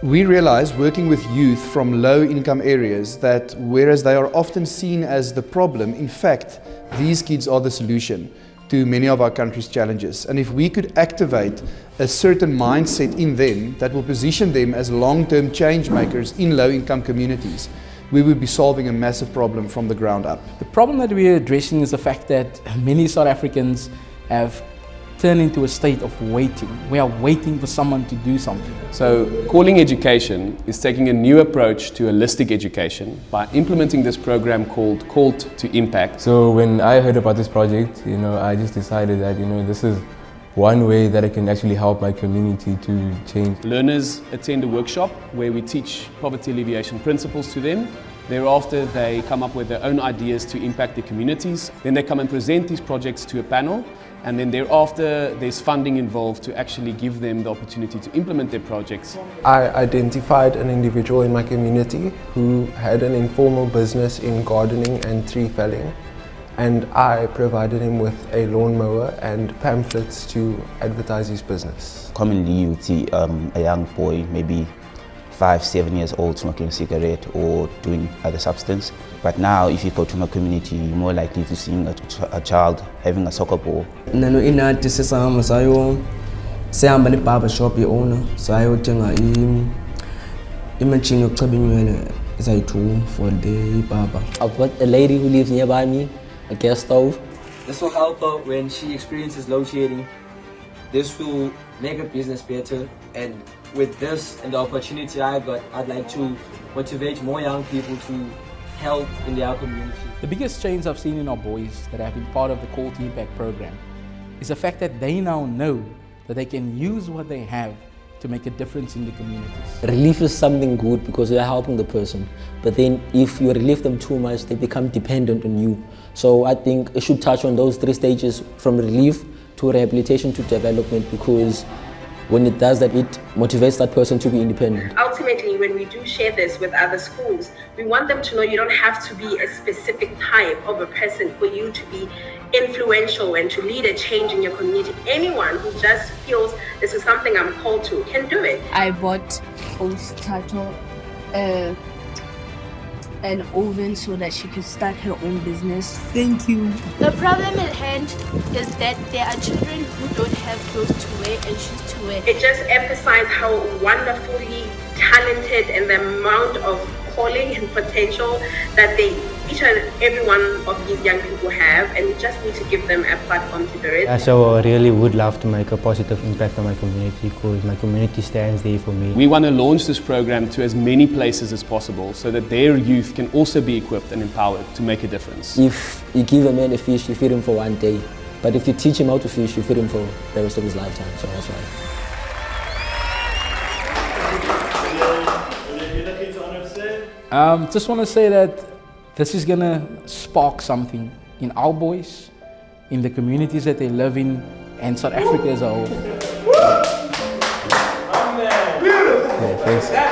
We realize, working with youth from low-income areas, that whereas they are often seen as the problem, in fact, these kids are the solution to many of our country's challenges. And if we could activate a certain mindset in them that will position them as long-term change makers in low-income communities, we would be solving a massive problem from the ground up. The problem that we are addressing is the fact that many South Africans have turned into a state of waiting. We are waiting for someone to do something. So Calling Education is taking a new approach to holistic education by implementing this program called Called to Impact. So when I heard about this project, I just decided that, this is one way that I can actually help my community to change. Learners attend a workshop where we teach poverty alleviation principles to them. Thereafter, they come up with their own ideas to impact their communities. Then they come and present these projects to a panel. And then thereafter, there's funding involved to actually give them the opportunity to implement their projects. I identified an individual in my community who had an informal business in gardening and tree felling, and I provided him with a lawnmower and pamphlets to advertise his business. Commonly you would see a young boy, maybe 5-7 years old, smoking a cigarette or doing other substance. But now if you go to my community, you're more likely to see a child having a soccer ball. Nano inathi sesihamba sihamba ne-barber shop owner sayothenga imachine yokucheba inwele ezayi-2 for the barber. I've got a lady who lives nearby me, a gas stove. This will help her when she experiences load shedding. This will make her business better, and with this and the opportunity I got, I'd like to motivate more young people to help in their community. The biggest change I've seen in our boys that have been part of the Call to Impact program is the fact that they now know that they can use what they have to make a difference in the communities. Relief is something good because you're helping the person, but then if you relieve them too much, they become dependent on you. So I think it should touch on those 3 stages, from relief to rehabilitation to development, because when it does that, it motivates that person to be independent. Ultimately, when we do share this with other schools, we want them to know you don't have to be a specific type of a person for you to be influential and to lead a change in your community. Anyone who just feels this is something I'm called to can do it. I bought Tato an oven so that she could start her own business. Thank you. The problem at hand is that there are children who don't have clothes to wear and shoes to wear. It just emphasizes how wonderfully talented and the amount of calling and potential that each and every one of these young people have, and we just need to give them a platform to do it. So I really would love to make a positive impact on my community, because my community stands there for me. We want to launch this program to as many places as possible so that their youth can also be equipped and empowered to make a difference. If you give a man a fish, you feed him for 1 day. But if you teach him how to fish, you feed him for the rest of his lifetime. So that's why. Just want to say that this is going to spark something in our boys, in the communities that they live in, and South Africa as a whole. Yeah, thanks.